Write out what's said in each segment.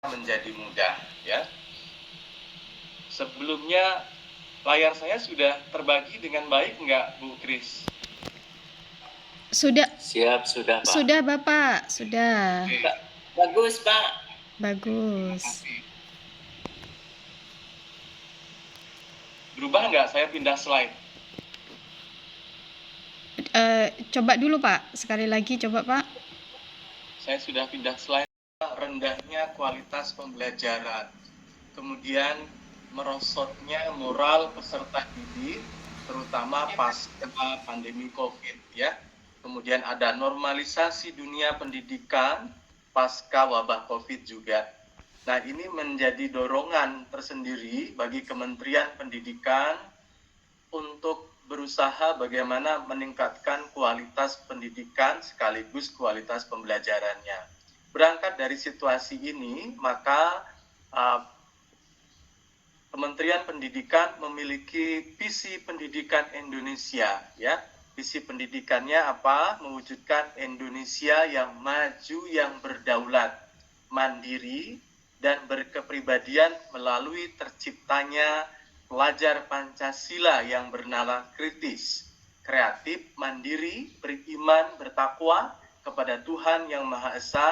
menjadi mudah ya. Sebelumnya layar saya sudah terbagi dengan baik enggak Bu Kris? Sudah. Siap, sudah Pak. Sudah Bapak, sudah. Bagus Pak. Bagus. Berubah enggak saya pindah slide? Coba dulu Pak, sekali lagi coba Pak. Saya sudah pindah slide. Rendahnya kualitas pembelajaran, kemudian merosotnya moral peserta didik, terutama pasca pandemi COVID ya. Kemudian ada normalisasi dunia pendidikan pasca wabah COVID juga. Nah, ini menjadi dorongan tersendiri bagi Kementerian Pendidikan untuk berusaha bagaimana meningkatkan kualitas pendidikan sekaligus kualitas pembelajarannya. Berangkat dari situasi ini, maka Kementerian Pendidikan memiliki visi pendidikan Indonesia, ya. Visi pendidikannya apa? Mewujudkan Indonesia yang maju, yang berdaulat, mandiri, dan berkepribadian melalui terciptanya pelajar Pancasila yang bernalar kritis, kreatif, mandiri, beriman, bertakwa kepada Tuhan Yang Maha Esa,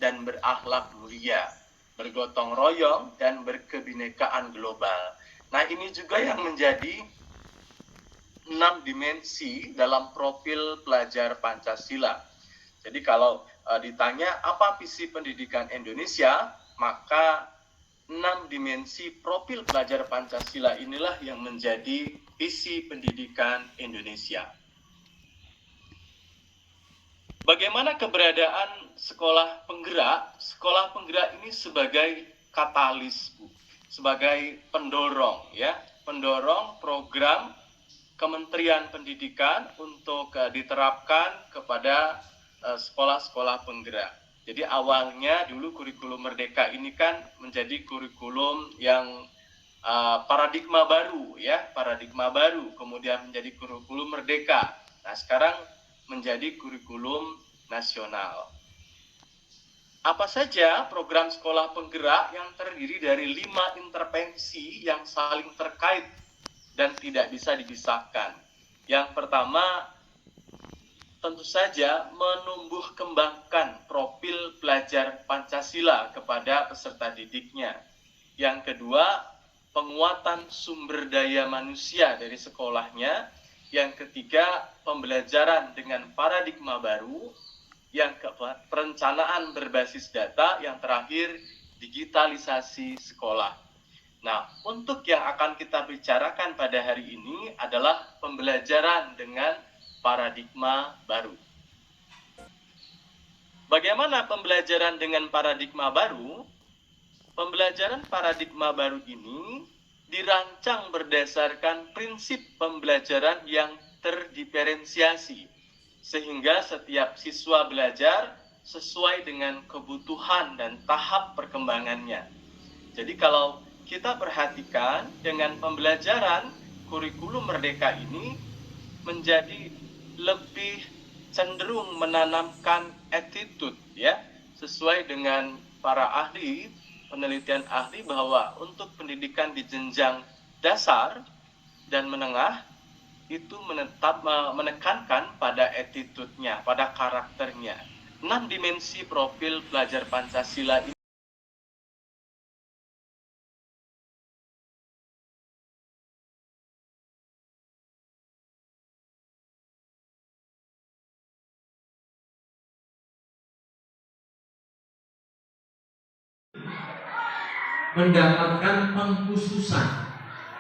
dan berakhlak mulia, bergotong royong, dan berkebinekaan global. Nah, ini juga yang menjadi 6 dimensi dalam profil pelajar Pancasila. Jadi kalau ditanya apa visi pendidikan Indonesia, maka 6 dimensi profil pelajar Pancasila inilah yang menjadi visi pendidikan Indonesia. Bagaimana keberadaan sekolah penggerak? Sekolah penggerak ini sebagai katalis, Bu, sebagai pendorong, ya, pendorong program Kementerian Pendidikan untuk diterapkan kepada sekolah-sekolah penggerak. Jadi awalnya dulu kurikulum Merdeka ini kan menjadi kurikulum yang paradigma baru, ya, paradigma baru, kemudian menjadi kurikulum Merdeka. Nah, sekarang menjadi kurikulum nasional. Apa saja program sekolah penggerak yang terdiri dari 5 intervensi yang saling terkait dan tidak bisa dipisahkan. Yang pertama, tentu saja menumbuh kembangkan profil pelajar Pancasila kepada peserta didiknya. Yang kedua, penguatan sumber daya manusia dari sekolahnya. Yang ketiga, pembelajaran dengan paradigma baru. Yang keempat, perencanaan berbasis data. Yang terakhir, digitalisasi sekolah. Nah, untuk yang akan kita bicarakan pada hari ini adalah pembelajaran dengan paradigma baru. Bagaimana pembelajaran dengan paradigma baru? Pembelajaran paradigma baru ini dirancang berdasarkan prinsip pembelajaran yang terdiferensiasi, sehingga setiap siswa belajar sesuai dengan kebutuhan dan tahap perkembangannya. Jadi kalau kita perhatikan dengan pembelajaran kurikulum Merdeka ini menjadi lebih cenderung menanamkan attitude, ya, sesuai dengan para ahli, penelitian ahli bahwa untuk pendidikan di jenjang dasar dan menengah itu menekankan pada attitude-nya, pada karakternya. 6 dimensi profil pelajar Pancasila ini mendapatkan pengkhususan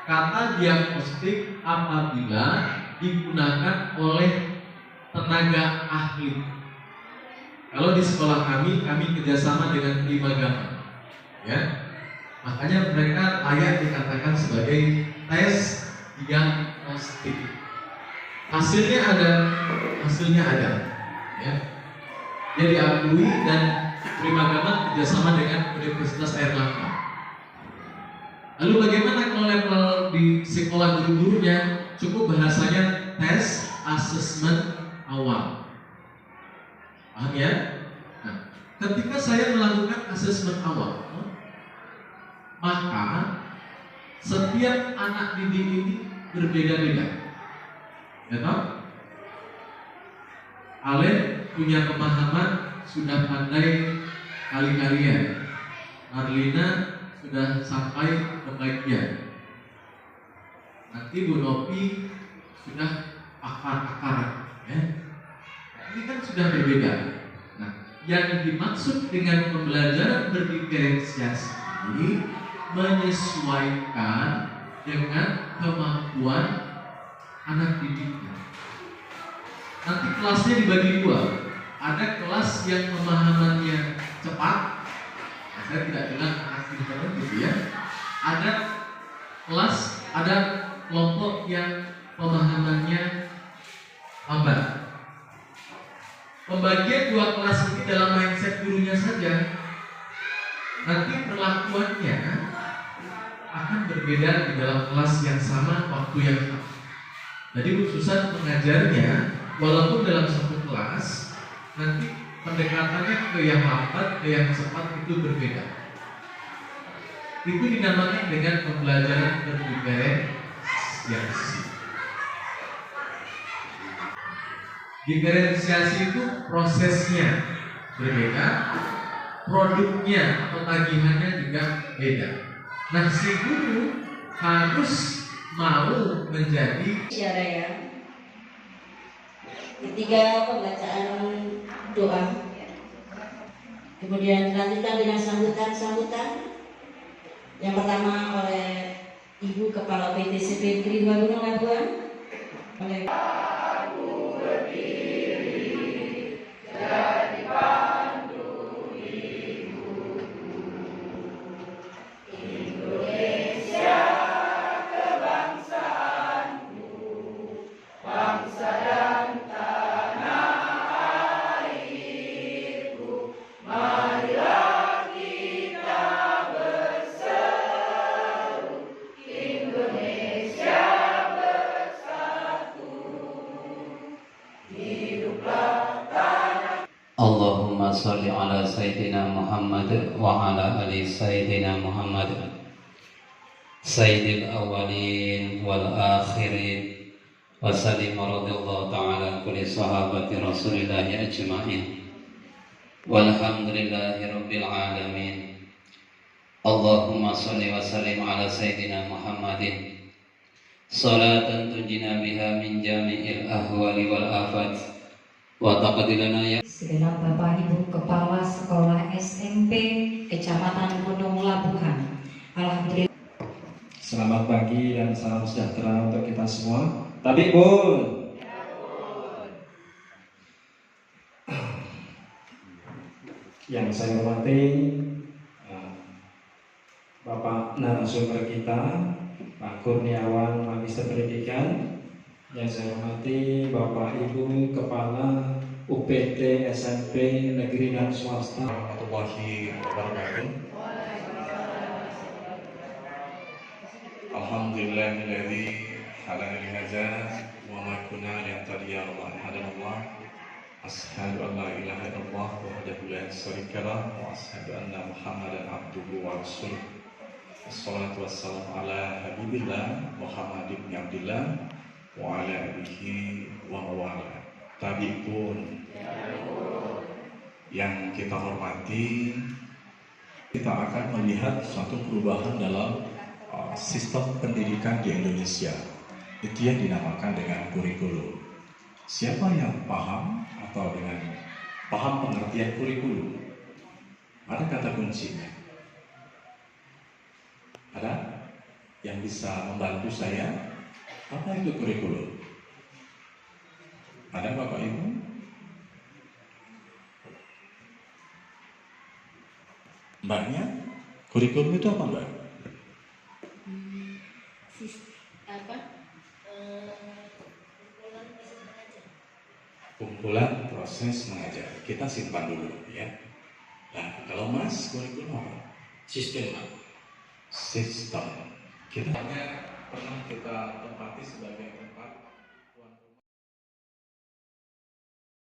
kata diagnostik apabila digunakan oleh tenaga ahli. Kalau di sekolah kami kerjasama dengan Primagama, ya, makanya mereka layak dikatakan sebagai tes diagnostik. Hasilnya ada, ya. Dia diakui dan Primagama kerjasama dengan Universitas Airlangga. Lalu bagaimana kalau level di sekolah guru-gurunya? Cukup bahasanya tes asesmen awal. Paham ya? Nah, ketika saya melakukan asesmen awal, maka setiap anak didik ini berbeda-beda. Ya toh? Ale punya pemahaman sudah pandai kali-kalian. Marlina sudah sampai ke bagian. Nanti Bu Nopi sudah akar-akaran, ya. Ini kan sudah berbeda. Nah, yang dimaksud dengan pembelajaran berdiferensiasi ini menyesuaikan dengan kemampuan anak didiknya. Nanti kelasnya dibagi dua. Ada kelas yang pemahamannya cepat. Nah, saya tidak bilang anak pintar gitu ya. Ada kelas, ada kelompok yang pemahamannya lambat. Pembagian dua kelas ini dalam mindset gurunya saja, nanti perlakuannya akan berbeda di dalam kelas yang sama, waktu yang sama. Jadi khususan pengajarnya, walaupun dalam satu kelas, nanti pendekatannya ke yang lambat, ke yang cepat itu berbeda. Itu dinamakan dengan pembelajaran berdiferensiasi. Diferensiasi itu prosesnya berbeda, produknya atau tagihannya juga beda. Nah, si guru harus mau menjadi ya. Ketiga, pembacaan doa. Kemudian dilanjutkan dengan sambutan. Yang pertama oleh Ibu Kepala PTCP Negeri 2 Gunung Labuan oleh Allahumma salli ala Sayyidina Muhammad wa ala ali Sayyidina Muhammad Sayyidil awwalin wal akhirin wa sallim radhiyallahu ta'ala kulli sahabati Rasulillahi ajma'in walhamdulillahi rabbil alamin. Allahumma salli wa sallim ala Sayyidina Muhammadin salatan tunjina biha min jami'il ahwali wal afat wa taqdilana ya segenap Bapak Ibu Kepala Sekolah SMP Kecamatan Gunung Labuhan. Alhamdulillah. Selamat pagi dan salam sejahtera untuk kita semua. Tabibun. Yang saya hormati Bapak narasumber kita, Pak Kurniawan, Magister Pendidikan. Yang saya hormati Bapak Ibu Kepala UPT SMP Negeri dan Swasta. Warahmatullahi wabarakatuh. Alhamdulillahilladzi hadana li hadza wa ma kunna linahtadiya lawla an hadanallah. Asyhadu an la ilaha illallah wahdahu la syarika lah wa asyhadu anna Muhammadan abduhu wa rasuluh. Wassalatu wassalamu ala habibillah Muhammad ibn Abdillah wa ala alihi wa mawala. Tabi'un yang kita hormati, kita akan melihat suatu perubahan dalam sistem pendidikan di Indonesia. Itu yang dinamakan dengan kurikulum. Siapa yang paham atau dengan paham pengertian kurikulum? Ada kata kuncinya. Ada yang bisa membantu saya? Apa itu kurikulum? Ada Bapak Ibu? Mbaknya, kurikulum itu apa Mbak? Kumpulan proses mengajar. Kita simpan dulu ya. Nah, kalau Mas, kurikulum apa? Sistem. Sistem. Kita pernah kita tempati sebagai